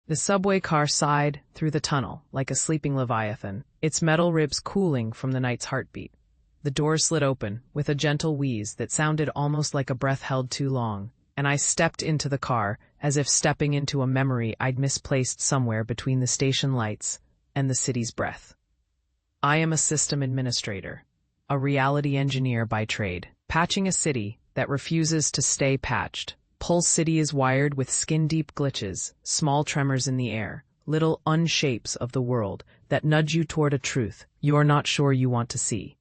The subway car sighed through the tunnel like a sleeping leviathan, its metal ribs cooling from the night's heartbeat. The doors slid open with a gentle wheeze that sounded almost like a breath held too long, and I stepped into the car as if stepping into a memory I'd misplaced somewhere between the station lights and the city's breath. I am a system administrator, a reality engineer by trade, patching a city that refuses to stay patched. Pulse City is wired with skin-deep glitches, small tremors in the air, little unshapes of the world that nudge you toward a truth you're not sure you want to see.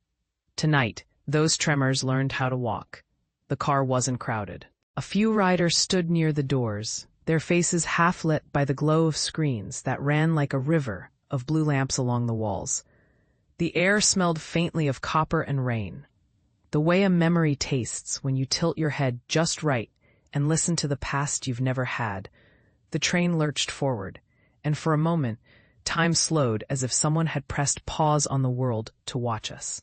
Tonight, those tremors learned how to walk. The car wasn't crowded. A few riders stood near the doors, their faces half-lit by the glow of screens that ran like a river of blue lamps along the walls. The air smelled faintly of copper and rain. The way a memory tastes when you tilt your head just right and listen to the past you've never had. The train lurched forward, and for a moment, time slowed as if someone had pressed pause on the world to watch us.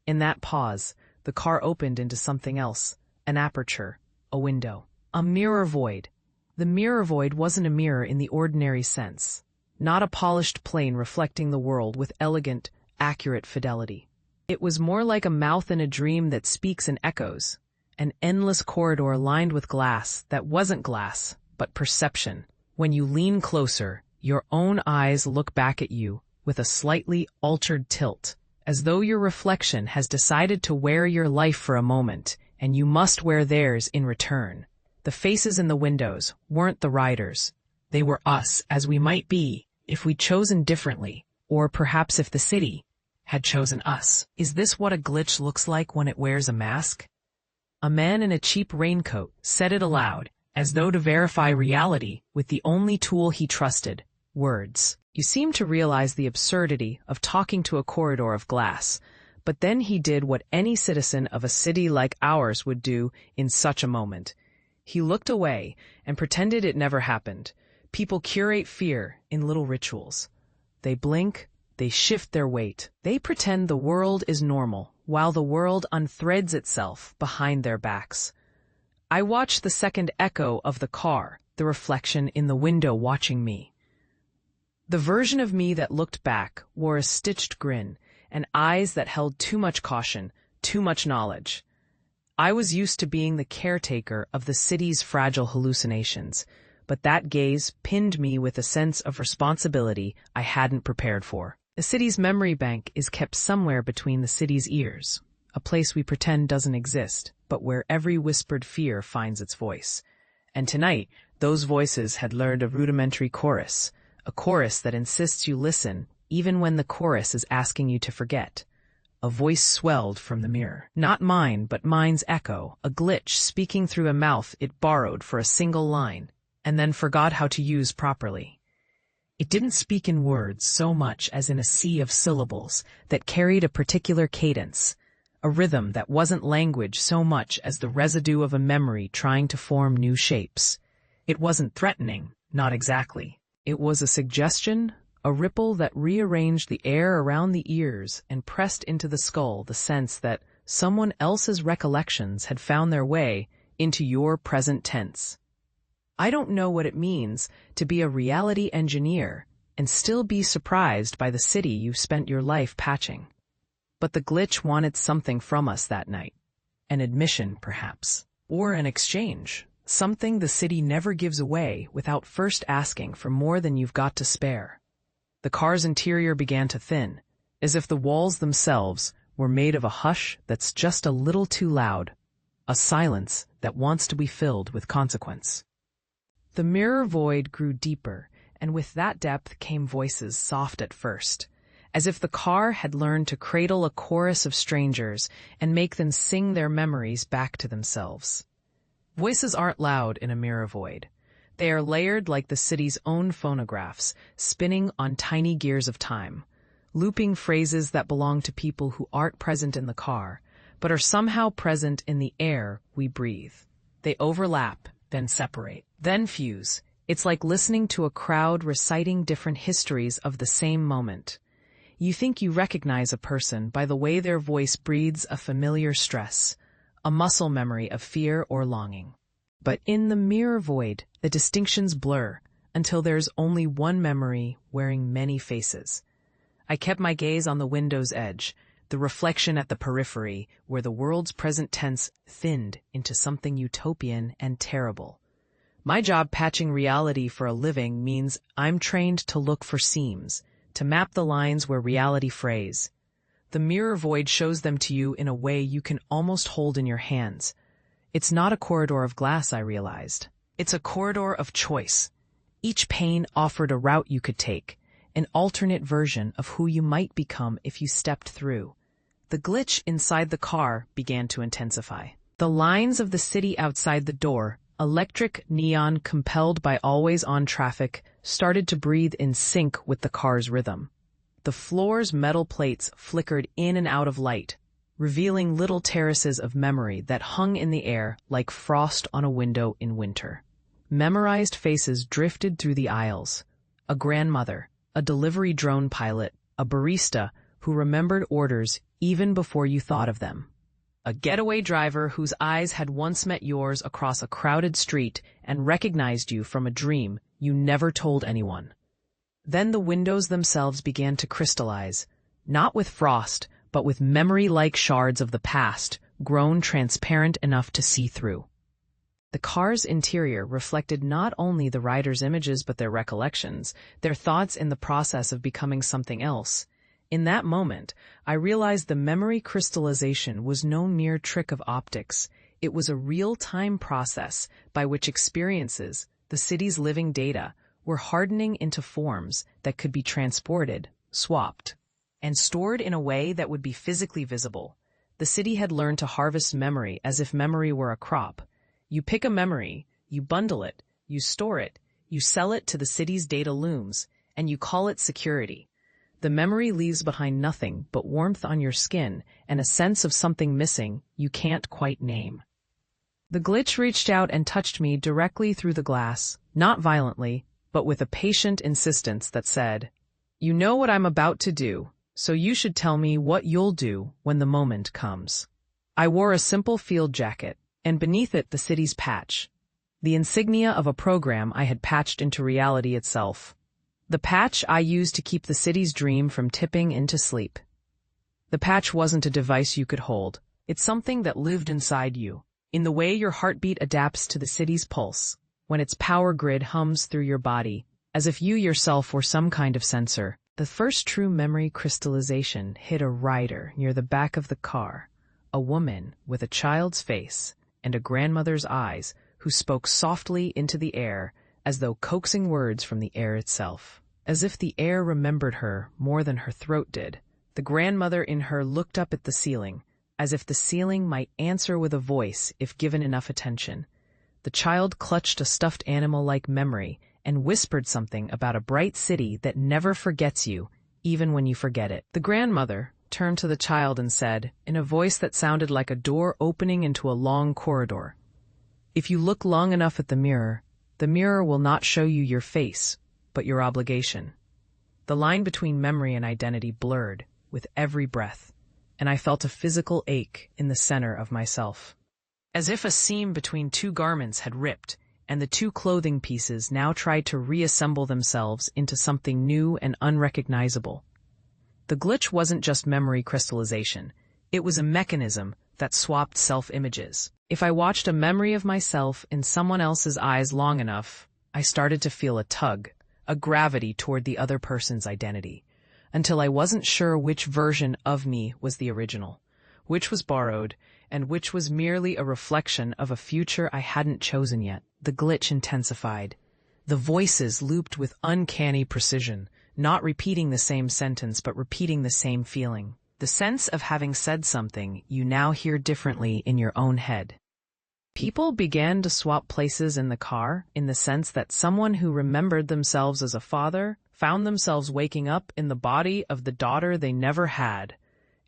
In that pause, the car opened into something else, an aperture, a window, a mirror void. The mirror void wasn't a mirror in the ordinary sense, not a polished plane reflecting the world with elegant, accurate fidelity. It was more like a mouth in a dream that speaks in echoes, an endless corridor lined with glass that wasn't glass, but perception. When you lean closer, your own eyes look back at you with a slightly altered tilt, as though your reflection has decided to wear your life for a moment, and you must wear theirs in return. The faces in the windows weren't the riders. They were us as we might be if we'd chosen differently, or perhaps if the city had chosen us. Is this what a glitch looks like when it wears a mask? A man in a cheap raincoat said it aloud, as though to verify reality with the only tool he trusted, words. You seem to realize the absurdity of talking to a corridor of glass, but then he did what any citizen of a city like ours would do in such a moment. He looked away and pretended it never happened. People curate fear in little rituals. They blink, they shift their weight. They pretend the world is normal, while the world unthreads itself behind their backs. I watched the second echo of the car, the reflection in the window watching me. The version of me that looked back wore a stitched grin and eyes that held too much caution, too much knowledge. I was used to being the caretaker of the city's fragile hallucinations, but that gaze pinned me with a sense of responsibility I hadn't prepared for. The city's memory bank is kept somewhere between the city's ears, a place we pretend doesn't exist, but where every whispered fear finds its voice. And tonight, those voices had learned a rudimentary chorus, a chorus that insists you listen even when the chorus is asking you to forget. A voice swelled from the mirror. Not mine, but mine's echo, a glitch speaking through a mouth it borrowed for a single line, and then forgot how to use properly. It didn't speak in words so much as in a sea of syllables that carried a particular cadence, a rhythm that wasn't language so much as the residue of a memory trying to form new shapes. It wasn't threatening, not exactly. It was a suggestion, a ripple that rearranged the air around the ears and pressed into the skull the sense that someone else's recollections had found their way into your present tense. I don't know what it means to be a reality engineer and still be surprised by the city you've spent your life patching. But the glitch wanted something from us that night. An admission, perhaps. Or an exchange. Something the city never gives away without first asking for more than you've got to spare. The car's interior began to thin, as if the walls themselves were made of a hush that's just a little too loud, a silence that wants to be filled with consequence. The mirror void grew deeper, and with that depth came voices soft at first, as if the car had learned to cradle a chorus of strangers and make them sing their memories back to themselves. Voices aren't loud in a mirror void. They are layered like the city's own phonographs, spinning on tiny gears of time, looping phrases that belong to people who aren't present in the car, but are somehow present in the air we breathe. They overlap, then separate, then fuse. It's like listening to a crowd reciting different histories of the same moment. You think you recognize a person by the way their voice breathes a familiar stress, a muscle memory of fear or longing. But in the mirror void, the distinctions blur until there's only one memory wearing many faces. I kept my gaze on the window's edge, the reflection at the periphery, where the world's present tense thinned into something utopian and terrible. My job patching reality for a living means I'm trained to look for seams, to map the lines where reality frays. The mirror void shows them to you in a way you can almost hold in your hands. It's not a corridor of glass, I realized. It's a corridor of choice. Each pane offered a route you could take, an alternate version of who you might become if you stepped through. The glitch inside the car began to intensify. The lines of the city outside the door, electric neon compelled by always-on traffic, started to breathe in sync with the car's rhythm. The floor's metal plates flickered in and out of light, revealing little terraces of memory that hung in the air like frost on a window in winter. Memorized faces drifted through the aisles. A grandmother, a delivery drone pilot, a barista who remembered orders even before you thought of them. A getaway driver whose eyes had once met yours across a crowded street and recognized you from a dream you never told anyone. Then the windows themselves began to crystallize, not with frost, but with memory-like shards of the past, grown transparent enough to see through. The car's interior reflected not only the rider's images but their recollections, their thoughts in the process of becoming something else. In that moment, I realized the memory crystallization was no mere trick of optics. It was a real-time process by which experiences, the city's living data, were hardening into forms that could be transported, swapped, and stored in a way that would be physically visible. The city had learned to harvest memory as if memory were a crop. You pick a memory, you bundle it, you store it, you sell it to the city's data looms, and you call it security. The memory leaves behind nothing but warmth on your skin and a sense of something missing you can't quite name. The glitch reached out and touched me directly through the glass, not violently, but with a patient insistence that said, "You know what I'm about to do, so you should tell me what you'll do when the moment comes." I wore a simple field jacket, and beneath it the city's patch, the insignia of a program I had patched into reality itself. The patch I used to keep the city's dream from tipping into sleep. The patch wasn't a device you could hold. It's something that lived inside you, in the way your heartbeat adapts to the city's pulse, when its power grid hums through your body, as if you yourself were some kind of sensor. The first true memory crystallization hit a rider near the back of the car, a woman with a child's face and a grandmother's eyes who spoke softly into the air as though coaxing words from the air itself. As if the air remembered her more than her throat did, the grandmother in her looked up at the ceiling, as if the ceiling might answer with a voice if given enough attention. The child clutched a stuffed animal-like memory and whispered something about a bright city that never forgets you, even when you forget it. The grandmother turned to the child and said, in a voice that sounded like a door opening into a long corridor, "If you look long enough at the mirror will not show you your face, but your obligation." The line between memory and identity blurred with every breath, and I felt a physical ache in the center of myself. As if a seam between two garments had ripped, and the two clothing pieces now tried to reassemble themselves into something new and unrecognizable. The glitch wasn't just memory crystallization. It was a mechanism that swapped self-images. If I watched a memory of myself in someone else's eyes long enough, I started to feel a tug, a gravity toward the other person's identity, until I wasn't sure which version of me was the original, which was borrowed, and which was merely a reflection of a future I hadn't chosen yet. The glitch intensified. The voices looped with uncanny precision, not repeating the same sentence but repeating the same feeling. The sense of having said something you now hear differently in your own head. People began to swap places in the car, in the sense that someone who remembered themselves as a father found themselves waking up in the body of the daughter they never had,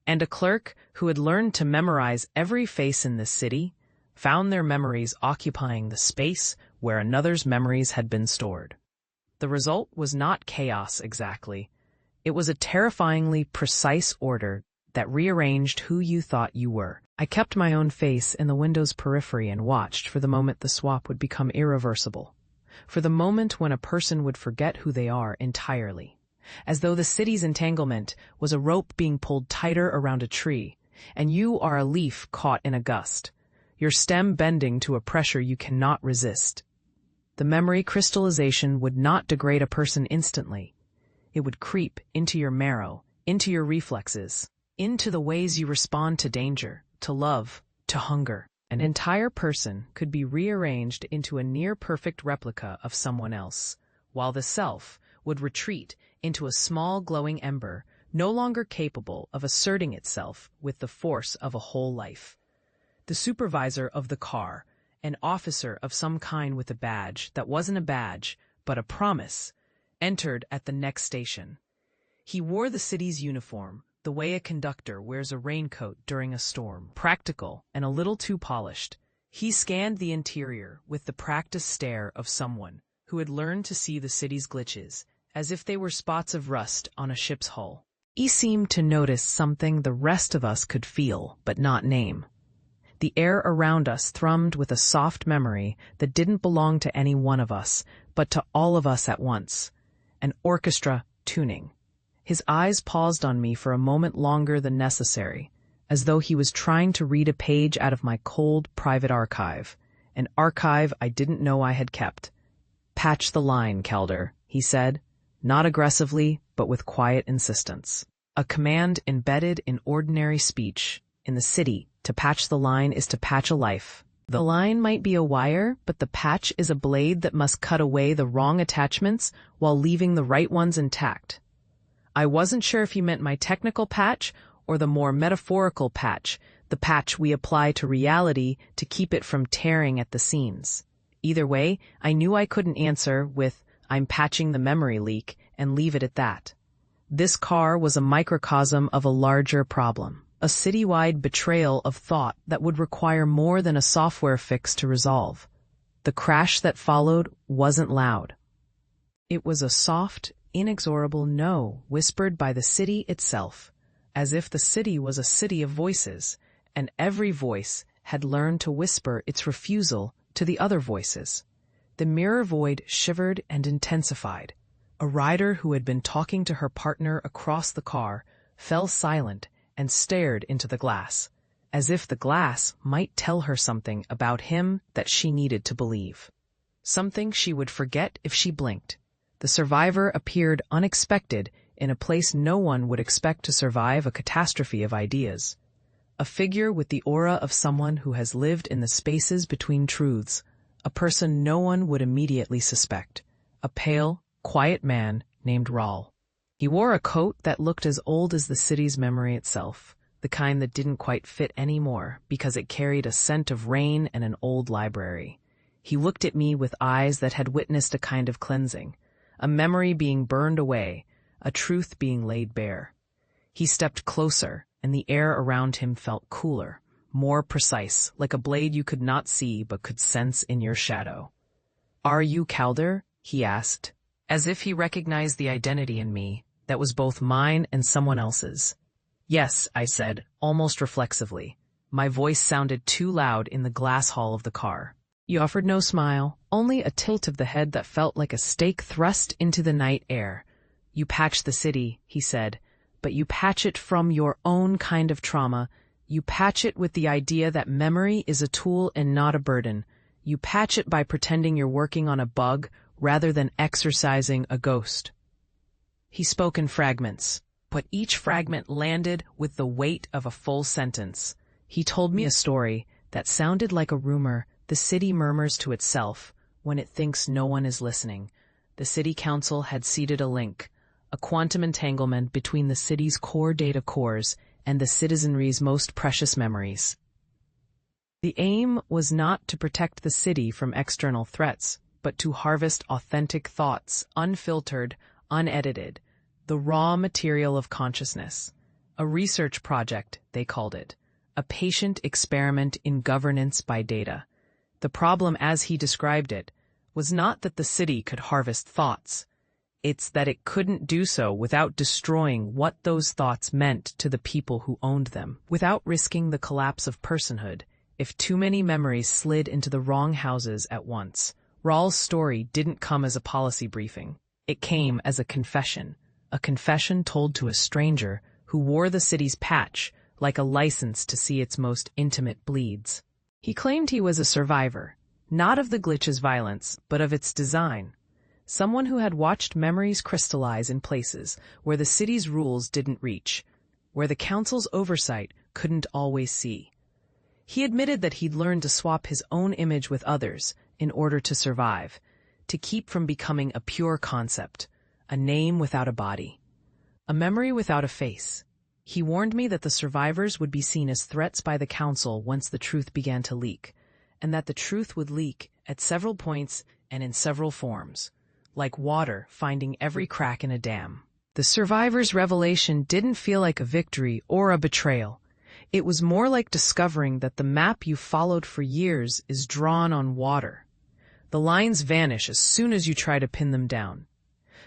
and a clerk who had learned to memorize every face in the city found their memories occupying the space where another's memories had been stored. The result was not chaos exactly. It was a terrifyingly precise order that rearranged who you thought you were. I kept my own face in the window's periphery and watched for the moment the swap would become irreversible. for the moment when a person would forget who they are entirely. As though the city's entanglement was a rope being pulled tighter around a tree, and you are a leaf caught in a gust, your stem bending to a pressure you cannot resist. The memory crystallization would not degrade a person instantly. It would creep into your marrow, into your reflexes, into the ways you respond to danger, to love, to hunger. An entire person could be rearranged into a near-perfect replica of someone else, while the self would retreat into a small glowing ember, no longer capable of asserting itself with the force of a whole life. The supervisor of the car, an officer of some kind with a badge that wasn't a badge, but a promise, entered at the next station. He wore the city's uniform, the way a conductor wears a raincoat during a storm, practical and a little too polished. He scanned the interior with the practiced stare of someone who had learned to see the city's glitches, as if they were spots of rust on a ship's hull. He seemed to notice something the rest of us could feel, but not name. The air around us thrummed with a soft memory that didn't belong to any one of us, but to all of us at once. An orchestra tuning. His eyes paused on me for a moment longer than necessary, as though he was trying to read a page out of my cold, private archive, an archive I didn't know I had kept. "Patch the line, Calder," he said, not aggressively, but with quiet insistence. A command embedded in ordinary speech. In the city, to patch the line is to patch a life. The line might be a wire, but the patch is a blade that must cut away the wrong attachments while leaving the right ones intact. I wasn't sure if he meant my technical patch or the more metaphorical patch, the patch we apply to reality to keep it from tearing at the seams. Either way, I knew I couldn't answer with, "I'm patching the memory leak," and leave it at that. This car was a microcosm of a larger problem, a citywide betrayal of thought that would require more than a software fix to resolve. The crash that followed wasn't loud. It was a soft, inexorable no whispered by the city itself, as if the city was a city of voices, and every voice had learned to whisper its refusal to the other voices. The mirror void shivered and intensified. A rider who had been talking to her partner across the car fell silent and stared into the glass, as if the glass might tell her something about him that she needed to believe. Something she would forget if she blinked. The survivor appeared unexpected in a place no one would expect to survive a catastrophe of ideas. A figure with the aura of someone who has lived in the spaces between truths, a person no one would immediately suspect. A pale, quiet man named Rahl. He wore a coat that looked as old as the city's memory itself, the kind that didn't quite fit anymore because it carried a scent of rain and an old library. He looked at me with eyes that had witnessed a kind of cleansing, a memory being burned away, a truth being laid bare. He stepped closer, and the air around him felt cooler, more precise, like a blade you could not see but could sense in your shadow. "Are you Calder?" he asked, as if he recognized the identity in me that was both mine and someone else's. "Yes," I said, almost reflexively. My voice sounded too loud in the glass hall of the car. He offered no smile, only a tilt of the head that felt like a stake thrust into the night air. "You patch the city," he said, "but you patch it from your own kind of trauma. You patch it with the idea that memory is a tool and not a burden. You patch it by pretending you're working on a bug rather than exorcising a ghost." He spoke in fragments, but each fragment landed with the weight of a full sentence. He told me a story that sounded like a rumor the city murmurs to itself when it thinks no one is listening. The city council had seeded a link, a quantum entanglement between the city's core data cores and the citizenry's most precious memories. The aim was not to protect the city from external threats, but to harvest authentic thoughts, unfiltered, unedited, the raw material of consciousness. A research project, they called it, a patient experiment in governance by data. The problem, as he described it, was not that the city could harvest thoughts. It's that it couldn't do so without destroying what those thoughts meant to the people who owned them, without risking the collapse of personhood if too many memories slid into the wrong houses at once. Rawls' story didn't come as a policy briefing. It came as a confession told to a stranger who wore the city's patch like a license to see its most intimate bleeds. He claimed he was a survivor, not of the glitch's violence, but of its design. Someone who had watched memories crystallize in places where the city's rules didn't reach, where the council's oversight couldn't always see. He admitted that he'd learned to swap his own image with others in order to survive, to keep from becoming a pure concept, a name without a body, a memory without a face. He warned me that the survivors would be seen as threats by the council once the truth began to leak, and that the truth would leak at several points and in several forms, like water finding every crack in a dam. The survivors' revelation didn't feel like a victory or a betrayal. It was more like discovering that the map you followed for years is drawn on water. The lines vanish as soon as you try to pin them down.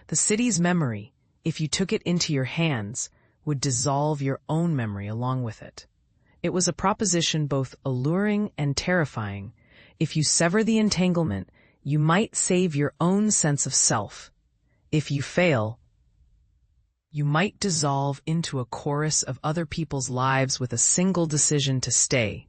The city's memory, if you took it into your hands, would dissolve your own memory along with it. It was a proposition both alluring and terrifying. If you sever the entanglement, you might save your own sense of self. If you fail, you might dissolve into a chorus of other people's lives with a single decision to stay.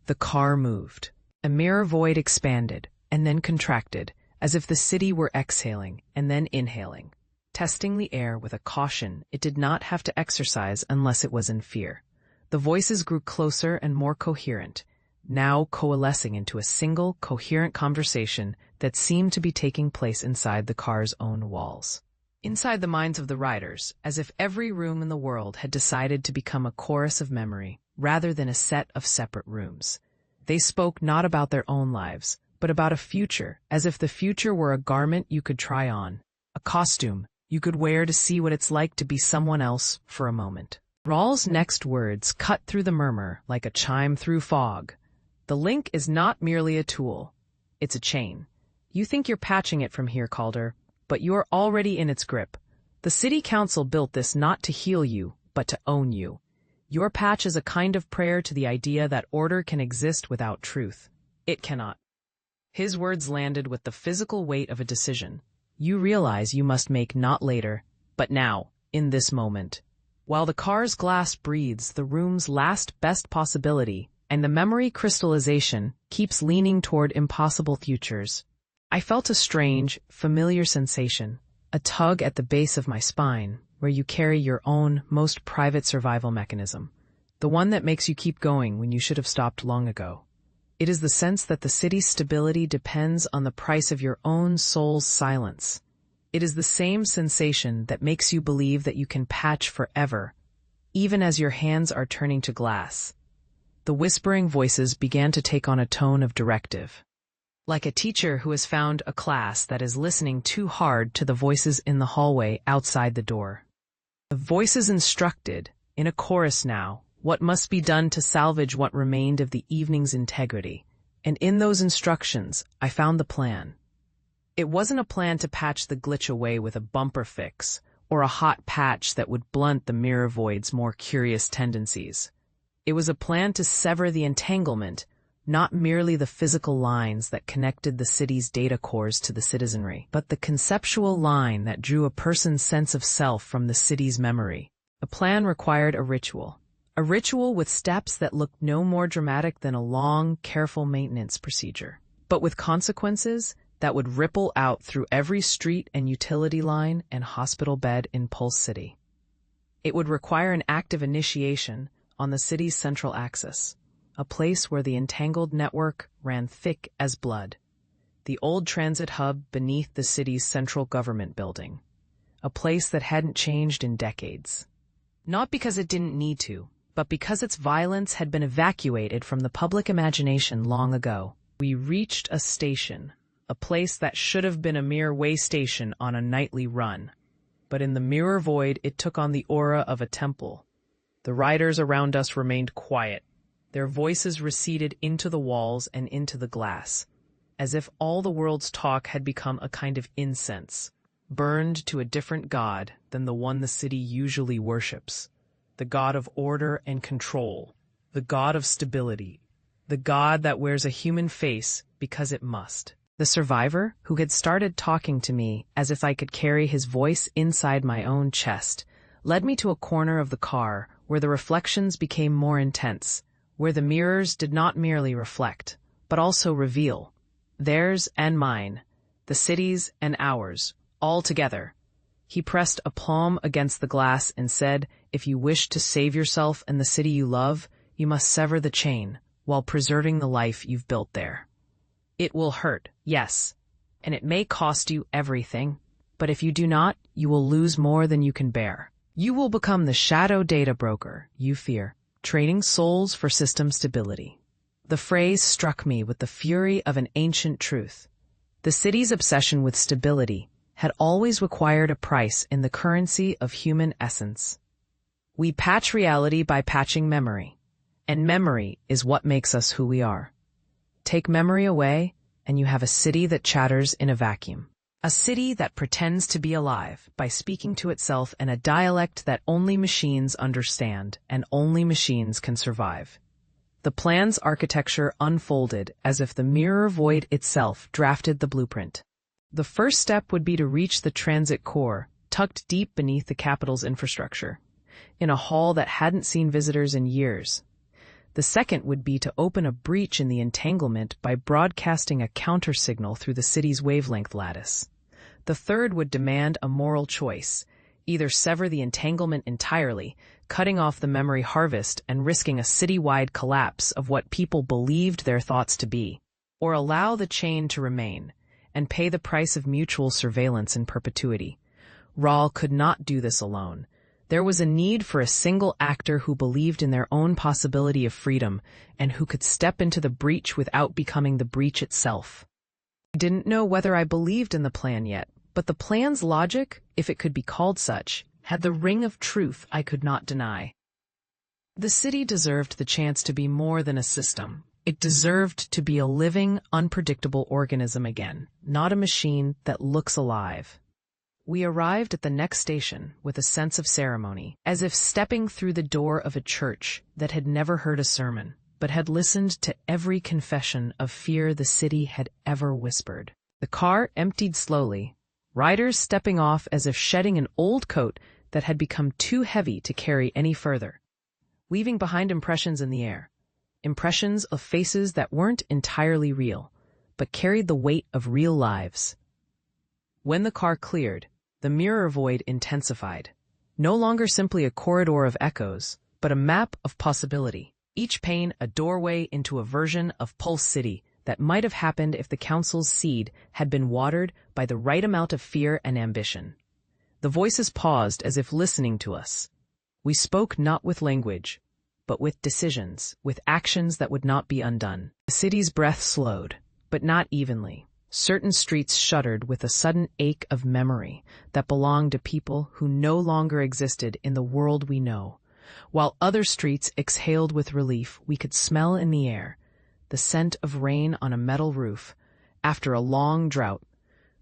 The car moved. A mirror void expanded and then contracted, as if the city were exhaling and then inhaling, testing the air with a caution it did not have to exercise unless it was in fear. The voices grew closer and more coherent, now coalescing into a single, coherent conversation that seemed to be taking place inside the car's own walls. Inside the minds of the riders, as if every room in the world had decided to become a chorus of memory, rather than a set of separate rooms. They spoke not about their own lives, but about a future, as if the future were a garment you could try on, a costume you could wear to see what it's like to be someone else for a moment. Rawls' next words cut through the murmur like a chime through fog. The link is not merely a tool. It's a chain. You think you're patching it from here, Calder, but you're already in its grip. The city council built this not to heal you, but to own you. Your patch is a kind of prayer to the idea that order can exist without truth. It cannot. His words landed with the physical weight of a decision. You realize you must make not later, but now, in this moment. While the car's glass breathes the room's last best possibility, and the memory crystallization keeps leaning toward impossible futures, I felt a strange, familiar sensation, a tug at the base of my spine, where you carry your own, most private survival mechanism, the one that makes you keep going when you should have stopped long ago. It is the sense that the city's stability depends on the price of your own soul's silence. It is the same sensation that makes you believe that you can patch forever, even as your hands are turning to glass. The whispering voices began to take on a tone of directive. Like a teacher who has found a class that is listening too hard to the voices in the hallway outside the door. The voices instructed, in a chorus now, what must be done to salvage what remained of the evening's integrity. And in those instructions, I found the plan. It wasn't a plan to patch the glitch away with a bumper fix, or a hot patch that would blunt the mirror void's more curious tendencies. It was a plan to sever the entanglement, not merely the physical lines that connected the city's data cores to the citizenry, but the conceptual line that drew a person's sense of self from the city's memory. The plan required a ritual with steps that looked no more dramatic than a long, careful maintenance procedure, but with consequences that would ripple out through every street and utility line and hospital bed in Pulse City. It would require an active initiation on the city's central axis, a place where the entangled network ran thick as blood, the old transit hub beneath the city's central government building, a place that hadn't changed in decades. Not because it didn't need to, but because its violence had been evacuated from the public imagination long ago. We reached a station, a place that should have been a mere way station on a nightly run. But in the mirror void, it took on the aura of a temple. The riders around us remained quiet. Their voices receded into the walls and into the glass, as if all the world's talk had become a kind of incense, burned to a different god than the one the city usually worships, the god of order and control, the god of stability, the god that wears a human face because it must. The survivor, who had started talking to me as if I could carry his voice inside my own chest, led me to a corner of the car where the reflections became more intense, where the mirrors did not merely reflect, but also reveal. Theirs and mine, the city's and ours, all together. He pressed a palm against the glass and said, "If you wish to save yourself and the city you love, you must sever the chain while preserving the life you've built there. It will hurt, yes, and it may cost you everything, but if you do not, you will lose more than you can bear. You will become the shadow data broker you fear, trading souls for system stability." The phrase struck me with the fury of an ancient truth. The city's obsession with stability had always required a price in the currency of human essence. We patch reality by patching memory, and memory is what makes us who we are. Take memory away, and you have a city that chatters in a vacuum. A city that pretends to be alive by speaking to itself in a dialect that only machines understand and only machines can survive. The plan's architecture unfolded as if the mirror void itself drafted the blueprint. The first step would be to reach the transit core, tucked deep beneath the capital's infrastructure, in a hall that hadn't seen visitors in years. The second would be to open a breach in the entanglement by broadcasting a countersignal through the city's wavelength lattice. The third would demand a moral choice, either sever the entanglement entirely, cutting off the memory harvest and risking a citywide collapse of what people believed their thoughts to be, or allow the chain to remain and pay the price of mutual surveillance in perpetuity. Rahl could not do this alone. There was a need for a single actor who believed in their own possibility of freedom and who could step into the breach without becoming the breach itself. I didn't know whether I believed in the plan yet, but the plan's logic, if it could be called such, had the ring of truth I could not deny. The city deserved the chance to be more than a system. It deserved to be a living, unpredictable organism again, not a machine that looks alive. We arrived at the next station with a sense of ceremony, as if stepping through the door of a church that had never heard a sermon, but had listened to every confession of fear the city had ever whispered. The car emptied slowly, riders stepping off as if shedding an old coat that had become too heavy to carry any further, leaving behind impressions in the air, impressions of faces that weren't entirely real, but carried the weight of real lives. When the car cleared, the mirror void intensified, no longer simply a corridor of echoes, but a map of possibility, each pane a doorway into a version of Pulse City that might have happened if the council's seed had been watered by the right amount of fear and ambition. The voices paused as if listening to us. We spoke not with language, but with decisions, with actions that would not be undone. The city's breath slowed, but not evenly. Certain streets shuddered with a sudden ache of memory that belonged to people who no longer existed in the world we know, while other streets exhaled with relief we could smell in the air, the scent of rain on a metal roof. After a long drought,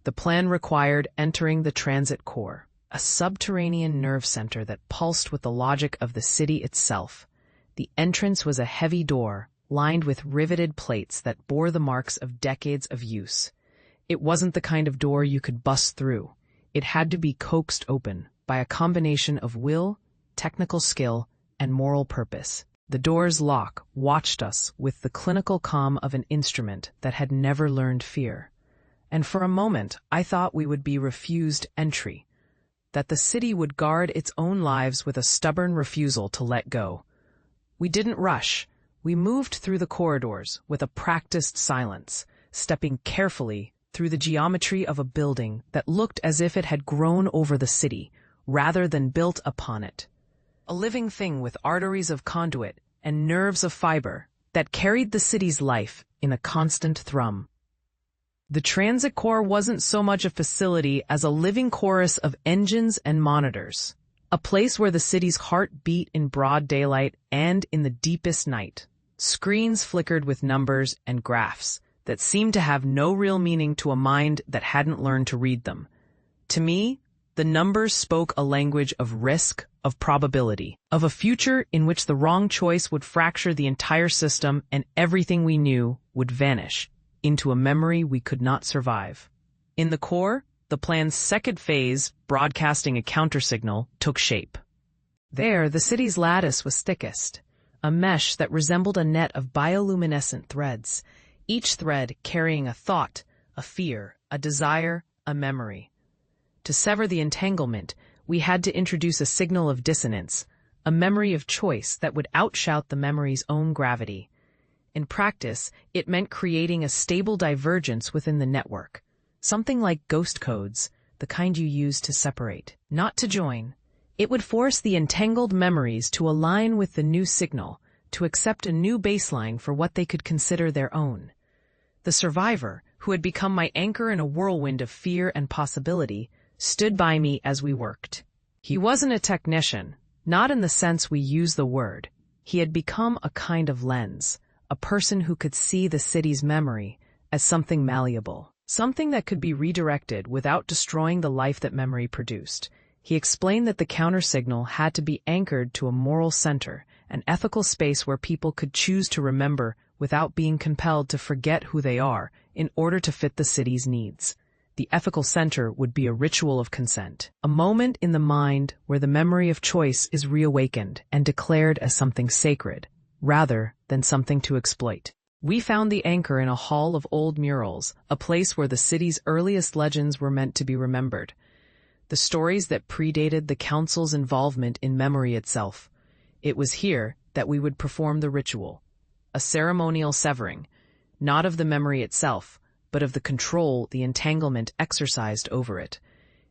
the plan required entering the transit core, a subterranean nerve center that pulsed with the logic of the city itself. The entrance was a heavy door, lined with riveted plates that bore the marks of decades of use. It wasn't the kind of door you could bust through. It had to be coaxed open by a combination of will, technical skill, and moral purpose. The door's lock watched us with the clinical calm of an instrument that had never learned fear. And for a moment, I thought we would be refused entry, that the city would guard its own lives with a stubborn refusal to let go. We didn't rush. We moved through the corridors with a practiced silence, stepping carefully through the geometry of a building that looked as if it had grown over the city, rather than built upon it. A living thing with arteries of conduit and nerves of fiber that carried the city's life in a constant thrum. The transit core wasn't so much a facility as a living chorus of engines and monitors, a place where the city's heart beat in broad daylight and in the deepest night. Screens flickered with numbers and graphs that seemed to have no real meaning to a mind that hadn't learned to read them. To me, the numbers spoke a language of risk, of probability, of a future in which the wrong choice would fracture the entire system and everything we knew would vanish. into a memory we could not survive. In the core, the plan's second phase, broadcasting a countersignal, took shape. There, the city's lattice was thickest, a mesh that resembled a net of bioluminescent threads, each thread carrying a thought, a fear, a desire, a memory. To sever the entanglement, we had to introduce a signal of dissonance, a memory of choice that would outshout the memory's own gravity. In practice, it meant creating a stable divergence within the network, something like ghost codes, the kind you use to separate, not to join. It would force the entangled memories to align with the new signal, to accept a new baseline for what they could consider their own. The survivor, who had become my anchor in a whirlwind of fear and possibility, stood by me as we worked. He wasn't a technician, not in the sense we use the word. He had become a kind of lens, a person who could see the city's memory as something malleable, something that could be redirected without destroying the life that memory produced. He explained that the countersignal had to be anchored to a moral center, an ethical space where people could choose to remember without being compelled to forget who they are in order to fit the city's needs. The ethical center would be a ritual of consent, a moment in the mind where the memory of choice is reawakened and declared as something sacred, rather than something to exploit. We found the anchor in a hall of old murals, a place where the city's earliest legends were meant to be remembered. The stories that predated the council's involvement in memory itself. It was here that we would perform the ritual, a ceremonial severing, not of the memory itself, but of the control the entanglement exercised over it.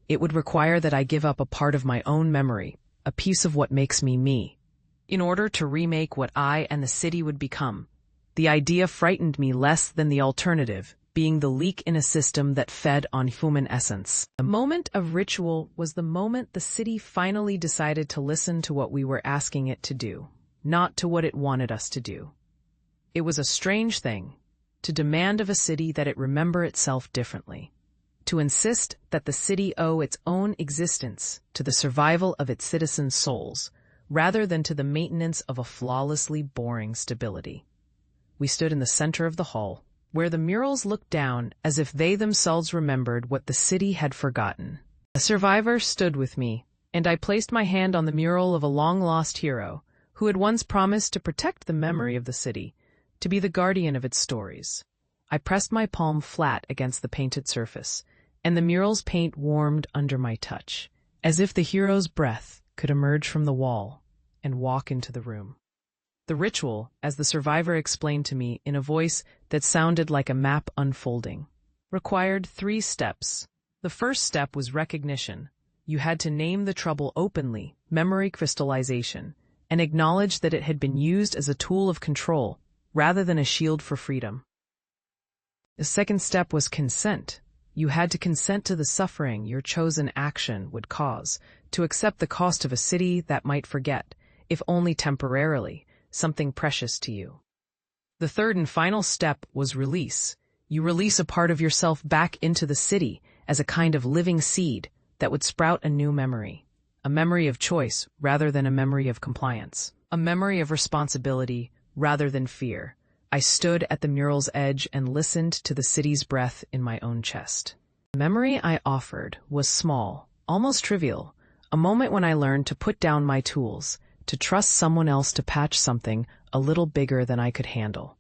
It would require that I give up a part of my own memory, a piece of what makes me me, in order to remake what I and the city would become. The idea frightened me less than the alternative, being the leak in a system that fed on human essence. The moment of ritual was the moment the city finally decided to listen to what we were asking it to do, not to what it wanted us to do. It was a strange thing, to demand of a city that it remember itself differently, to insist that the city owe its own existence to the survival of its citizens' souls, rather than to the maintenance of a flawlessly boring stability. We stood in the center of the hall, where the murals looked down as if they themselves remembered what the city had forgotten. A survivor stood with me, and I placed my hand on the mural of a long-lost hero who had once promised to protect the memory of the city, to be the guardian of its stories. I pressed my palm flat against the painted surface, and the mural's paint warmed under my touch, as if the hero's breath could emerge from the wall and walk into the room. The ritual, as the survivor explained to me in a voice that sounded like a map unfolding, required 3 steps. The first step was recognition. You had to name the trouble openly, memory crystallization, and acknowledge that it had been used as a tool of control rather than a shield for freedom. The second step was consent. You had to consent to the suffering your chosen action would cause, to accept the cost of a city that might forget, if only temporarily, something precious to you. The third and final step was release. You release a part of yourself back into the city as a kind of living seed that would sprout a new memory, a memory of choice rather than a memory of compliance, a memory of responsibility rather than fear. I stood at the mural's edge and listened to the city's breath in my own chest. The memory I offered was small, almost trivial, a moment when I learned to put down my tools, to trust someone else to patch something a little bigger than I could handle.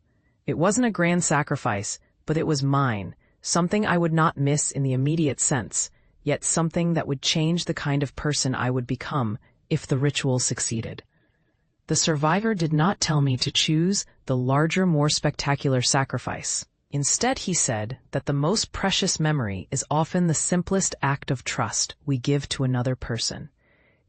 It wasn't a grand sacrifice, but it was mine, something I would not miss in the immediate sense, yet something that would change the kind of person I would become if the ritual succeeded. The survivor did not tell me to choose the larger, more spectacular sacrifice. Instead, he said that the most precious memory is often the simplest act of trust we give to another person.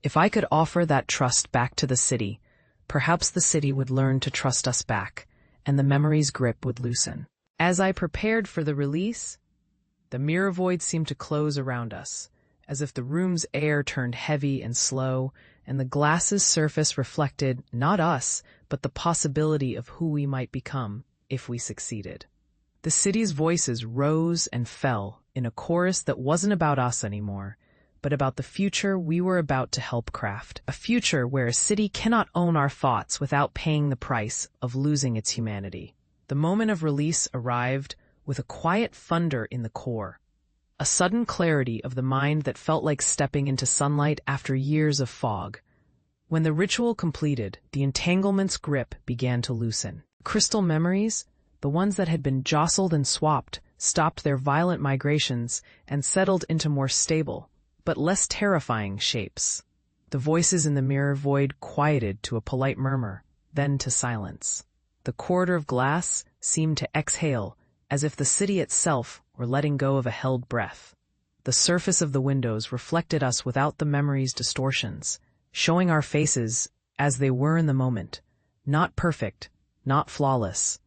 If I could offer that trust back to the city, perhaps the city would learn to trust us back, and the memory's grip would loosen. As I prepared for the release, the mirror void seemed to close around us, as if the room's air turned heavy and slow, and the glass's surface reflected not us, but the possibility of who we might become if we succeeded. The city's voices rose and fell in a chorus that wasn't about us anymore, but about the future we were about to help craft, a future where a city cannot own our thoughts without paying the price of losing its humanity. The moment of release arrived with a quiet thunder in the core. A sudden clarity of the mind that felt like stepping into sunlight after years of fog. When the ritual completed, the entanglement's grip began to loosen. Crystal memories, the ones that had been jostled and swapped, stopped their violent migrations and settled into more stable, but less terrifying shapes. The voices in the mirror void quieted to a polite murmur, then to silence. The corridor of glass seemed to exhale, as if the city itself were letting go of a held breath. The surface of the windows reflected us without the memory's distortions, showing our faces as they were in the moment, not perfect, not flawless,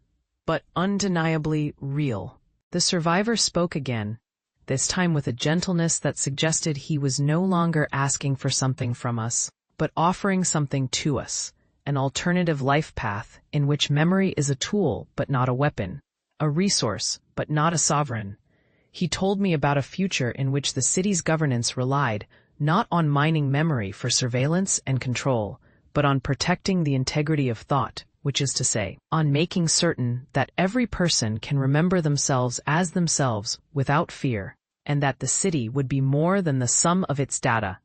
but undeniably real. The survivor spoke again, this time with a gentleness that suggested he was no longer asking for something from us, but offering something to us, an alternative life path in which memory is a tool but not a weapon, a resource but not a sovereign. He told me about a future in which the city's governance relied not on mining memory for surveillance and control, but on protecting the integrity of thought, which is to say, on making certain that every person can remember themselves as themselves without fear, and that the city would be more than the sum of its data.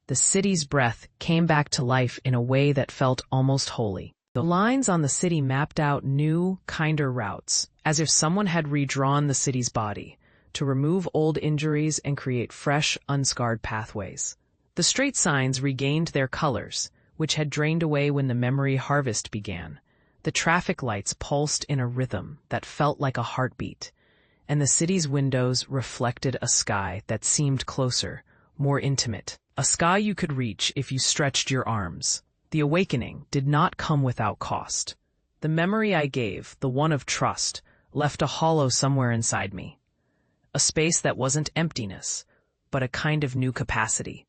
The city's breath came back to life in a way that felt almost holy. The lines on the city mapped out new, kinder routes, as if someone had redrawn the city's body, to remove old injuries and create fresh, unscarred pathways. The straight signs regained their colors, which had drained away when the memory harvest began. The traffic lights pulsed in a rhythm that felt like a heartbeat, and the city's windows reflected a sky that seemed closer, more intimate, a sky you could reach if you stretched your arms. The awakening did not come without cost. The memory I gave, the one of trust, left a hollow somewhere inside me. A space that wasn't emptiness, but a kind of new capacity.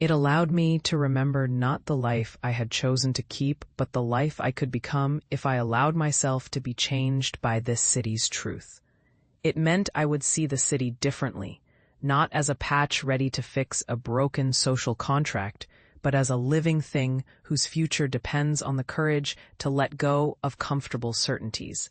It allowed me to remember not the life I had chosen to keep, but the life I could become if I allowed myself to be changed by this city's truth. It meant I would see the city differently, not as a patch ready to fix a broken social contract, but as a living thing whose future depends on the courage to let go of comfortable certainties.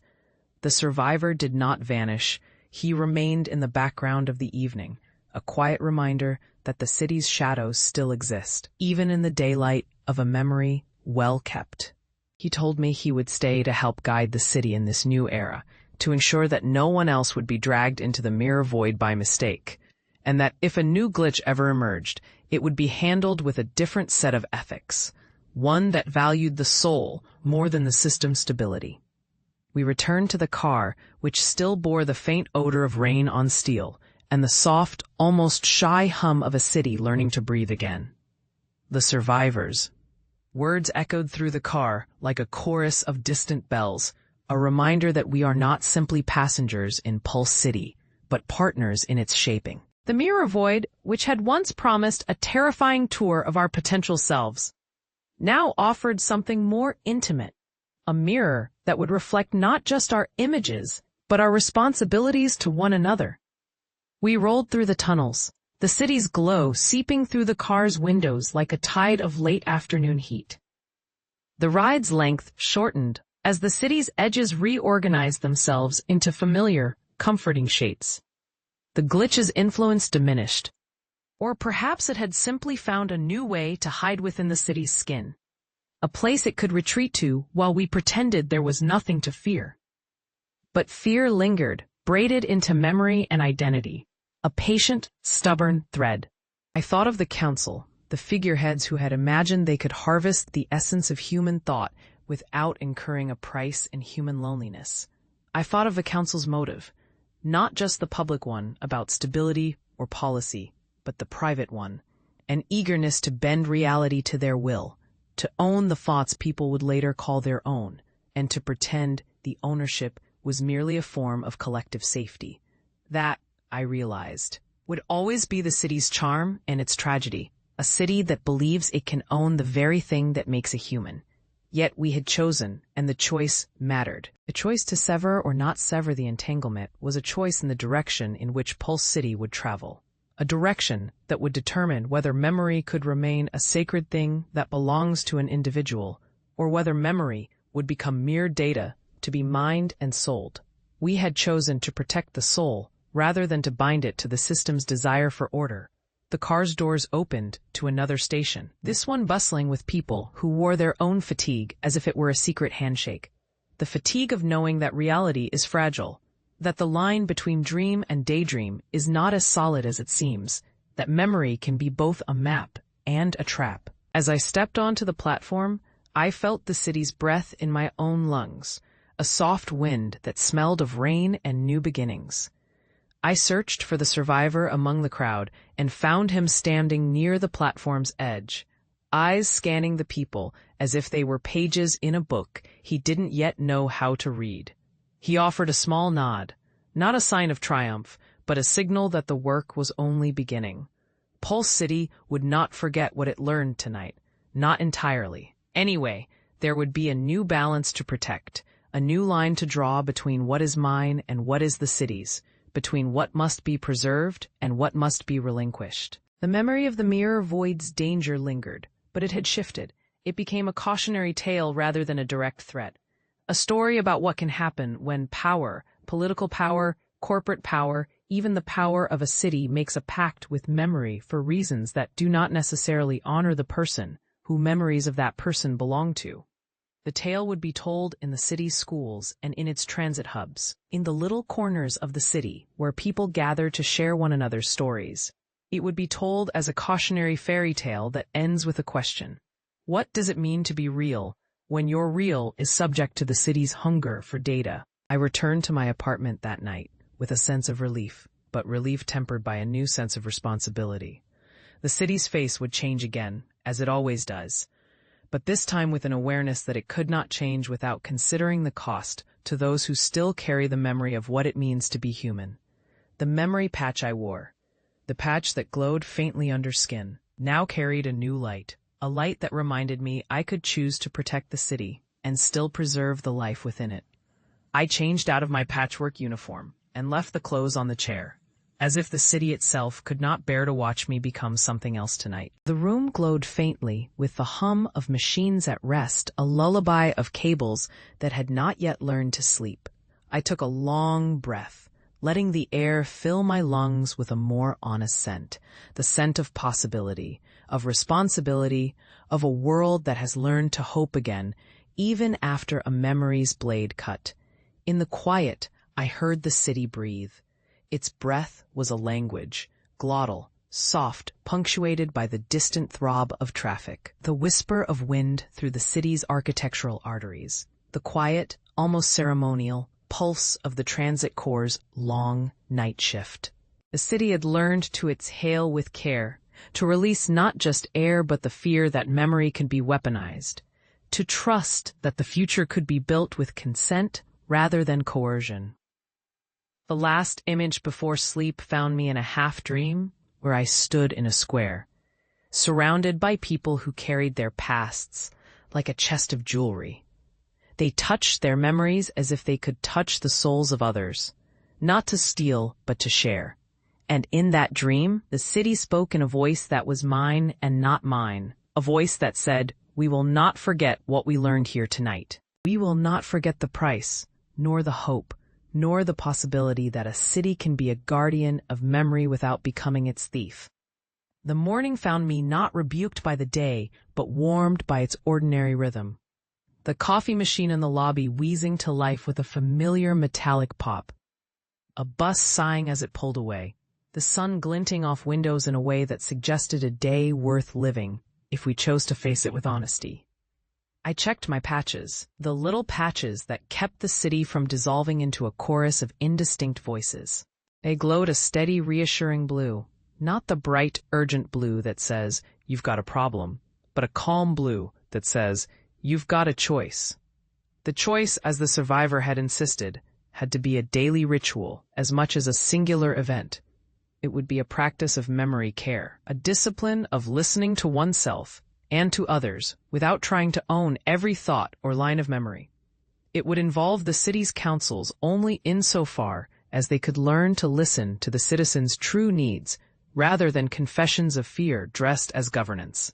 The survivor did not vanish. He remained in the background of the evening, a quiet reminder that the city's shadows still exist, even in the daylight of a memory well kept. He told me he would stay to help guide the city in this new era, to ensure that no one else would be dragged into the mirror void by mistake, and that if a new glitch ever emerged, it would be handled with a different set of ethics, one that valued the soul more than the system's stability. We returned to the car, which still bore the faint odor of rain on steel, and the soft, almost shy hum of a city learning to breathe again. The survivors. Words echoed through the car like a chorus of distant bells, a reminder that we are not simply passengers in Pulse City, but partners in its shaping. The mirror void, which had once promised a terrifying tour of our potential selves, now offered something more intimate, a mirror that would reflect not just our images, but our responsibilities to one another. We rolled through the tunnels, the city's glow seeping through the car's windows like a tide of late afternoon heat. The ride's length shortened as the city's edges reorganized themselves into familiar, comforting shapes. The glitch's influence diminished, or perhaps it had simply found a new way to hide within the city's skin, a place it could retreat to while we pretended there was nothing to fear. But fear lingered, braided into memory and identity, a patient, stubborn thread. I thought of the council, the figureheads who had imagined they could harvest the essence of human thought without incurring a price in human loneliness. I thought of the council's motive, not just the public one about stability or policy, but the private one, an eagerness to bend reality to their will, to own the thoughts people would later call their own, and to pretend the ownership was merely a form of collective safety. That, I realized, would always be the city's charm and its tragedy, a city that believes it can own the very thing that makes a human. Yet we had chosen, and the choice mattered. The choice to sever or not sever the entanglement was a choice in the direction in which Pulse City would travel, a direction that would determine whether memory could remain a sacred thing that belongs to an individual, or whether memory would become mere data to be mined and sold. We had chosen to protect the soul rather than to bind it to the system's desire for order. The car's doors opened to another station, this one bustling with people who wore their own fatigue as if it were a secret handshake. The fatigue of knowing that reality is fragile, that the line between dream and daydream is not as solid as it seems, that memory can be both a map and a trap. As I stepped onto the platform, I felt the city's breath in my own lungs, a soft wind that smelled of rain and new beginnings. I searched for the survivor among the crowd and found him standing near the platform's edge, eyes scanning the people as if they were pages in a book he didn't yet know how to read. He offered a small nod, not a sign of triumph, but a signal that the work was only beginning. Pulse City would not forget what it learned tonight, not entirely. Anyway, there would be a new balance to protect, a new line to draw between what is mine and what is the city's, between what must be preserved and what must be relinquished. The memory of the mirror void's danger lingered, but it had shifted. It became a cautionary tale rather than a direct threat. A story about what can happen when power, political power, corporate power, even the power of a city makes a pact with memory for reasons that do not necessarily honor the person who memories of that person belong to. The tale would be told in the city's schools and in its transit hubs, in the little corners of the city where people gather to share one another's stories. It would be told as a cautionary fairy tale that ends with a question. What does it mean to be real when your real is subject to the city's hunger for data? I returned to my apartment that night with a sense of relief, but relief tempered by a new sense of responsibility. The city's face would change again, as it always does, but this time with an awareness that it could not change without considering the cost to those who still carry the memory of what it means to be human. The memory patch I wore, the patch that glowed faintly under skin, now carried a new light, a light that reminded me I could choose to protect the city and still preserve the life within it. I changed out of my patchwork uniform and left the clothes on the chair, as if the city itself could not bear to watch me become something else tonight. The room glowed faintly with the hum of machines at rest, a lullaby of cables that had not yet learned to sleep. I took a long breath, letting the air fill my lungs with a more honest scent, the scent of possibility, of responsibility, of a world that has learned to hope again, even after a memory's blade cut. In the quiet, I heard the city breathe. Its breath was a language, glottal, soft, punctuated by the distant throb of traffic, the whisper of wind through the city's architectural arteries, the quiet, almost ceremonial, pulse of the transit corps' long night shift. The city had learned to exhale with care, to release not just air but the fear that memory could be weaponized, to trust that the future could be built with consent rather than coercion. The last image before sleep found me in a half-dream where I stood in a square, surrounded by people who carried their pasts like a chest of jewelry. They touched their memories as if they could touch the souls of others, not to steal but to share. And in that dream, the city spoke in a voice that was mine and not mine, a voice that said, "We will not forget what we learned here tonight. We will not forget the price, nor the hope, nor the possibility that a city can be a guardian of memory without becoming its thief." The morning found me not rebuked by the day, but warmed by its ordinary rhythm. The coffee machine in the lobby wheezing to life with a familiar metallic pop. A bus sighing as it pulled away. The sun glinting off windows in a way that suggested a day worth living, if we chose to face it with honesty. I checked my patches, the little patches that kept the city from dissolving into a chorus of indistinct voices. They glowed a steady, reassuring blue, not the bright, urgent blue that says, "You've got a problem," but a calm blue that says, "You've got a choice." The choice, as the survivor had insisted, had to be a daily ritual as much as a singular event. It would be a practice of memory care, a discipline of listening to oneself and to others without trying to own every thought or line of memory. It would involve the city's councils only insofar as they could learn to listen to the citizens' true needs rather than confessions of fear dressed as governance.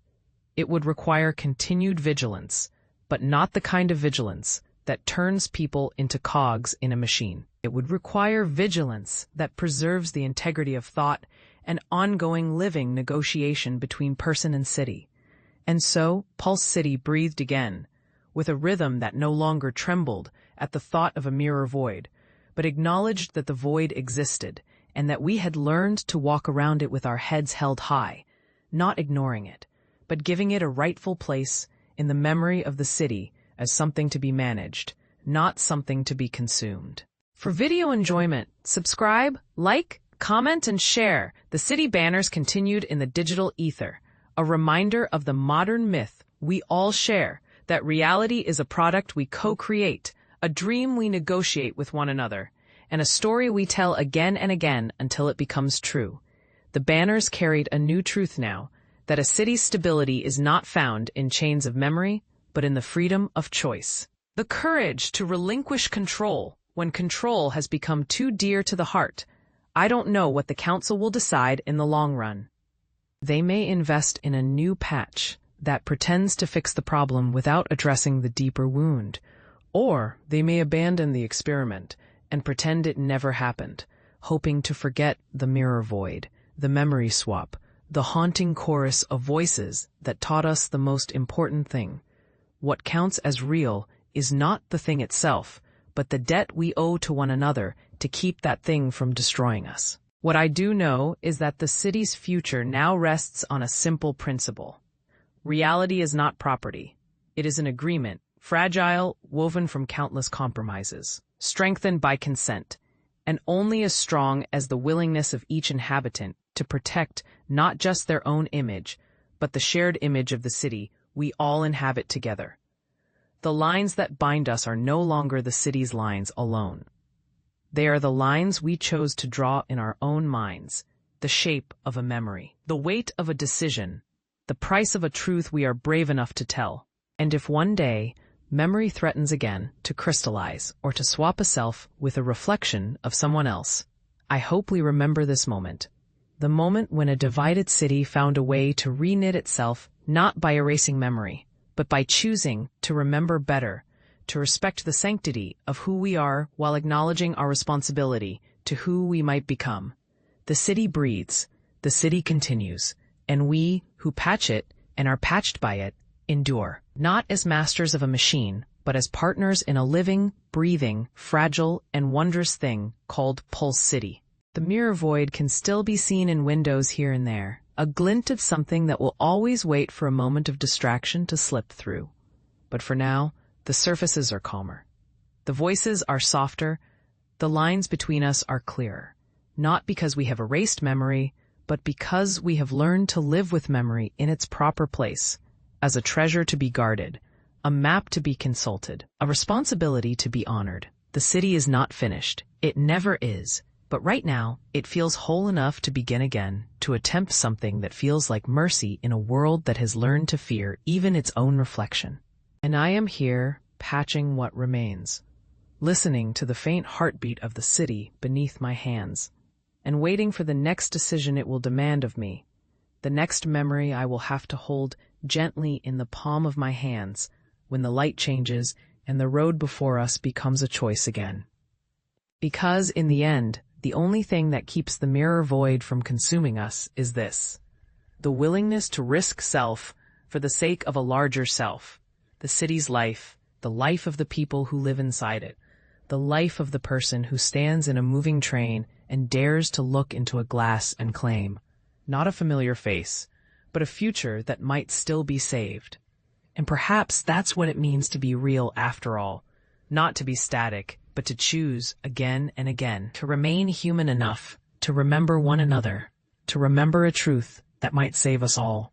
It would require continued vigilance, but not the kind of vigilance that turns people into cogs in a machine. It would require vigilance that preserves the integrity of thought and ongoing living negotiation between person and city. And so, Pulse City breathed again, with a rhythm that no longer trembled at the thought of a mirror void, but acknowledged that the void existed and that we had learned to walk around it with our heads held high, not ignoring it, but giving it a rightful place in the memory of the city as something to be managed, not something to be consumed. For video enjoyment, subscribe, like, comment, and share. The city banners continued in the digital ether, a reminder of the modern myth we all share, that reality is a product we co-create, a dream we negotiate with one another, and a story we tell again and again until it becomes true. The banners carried a new truth now, that a city's stability is not found in chains of memory, but in the freedom of choice. The courage to relinquish control when control has become too dear to the heart. I don't know what the council will decide in the long run. They may invest in a new patch that pretends to fix the problem without addressing the deeper wound, or they may abandon the experiment and pretend it never happened, hoping to forget the mirror void, the memory swap, the haunting chorus of voices that taught us the most important thing. What counts as real is not the thing itself, but the debt we owe to one another to keep that thing from destroying us. What I do know is that the city's future now rests on a simple principle. Reality is not property. It is an agreement, fragile, woven from countless compromises, strengthened by consent, and only as strong as the willingness of each inhabitant to protect not just their own image, but the shared image of the city we all inhabit together. The lines that bind us are no longer the city's lines alone. They are the lines we chose to draw in our own minds, the shape of a memory, the weight of a decision, the price of a truth we are brave enough to tell. And if one day memory threatens again to crystallize or to swap a self with a reflection of someone else, I hope we remember this moment. The moment when a divided city found a way to reknit itself, not by erasing memory, but by choosing to remember better, to respect the sanctity of who we are while acknowledging our responsibility to who we might become. The city breathes, the city continues, and we, who patch it and are patched by it, endure, not as masters of a machine, but as partners in a living, breathing, fragile, and wondrous thing called Pulse City. The mirror void can still be seen in windows here and there, a glint of something that will always wait for a moment of distraction to slip through. But for now, the surfaces are calmer. The voices are softer. The lines between us are clearer, not because we have erased memory, but because we have learned to live with memory in its proper place, as a treasure to be guarded, a map to be consulted, a responsibility to be honored. The city is not finished. It never is. But right now, it feels whole enough to begin again, to attempt something that feels like mercy in a world that has learned to fear even its own reflection. And I am here, patching what remains, listening to the faint heartbeat of the city beneath my hands, and waiting for the next decision it will demand of me, the next memory I will have to hold gently in the palm of my hands when the light changes and the road before us becomes a choice again. Because in the end, the only thing that keeps the mirror void from consuming us is this: the willingness to risk self for the sake of a larger self, the city's life, the life of the people who live inside it, the life of the person who stands in a moving train and dares to look into a glass and claim, not a familiar face, but a future that might still be saved. And perhaps that's what it means to be real after all, not to be static, but to choose again and again to remain human enough to remember one another, to remember a truth that might save us all.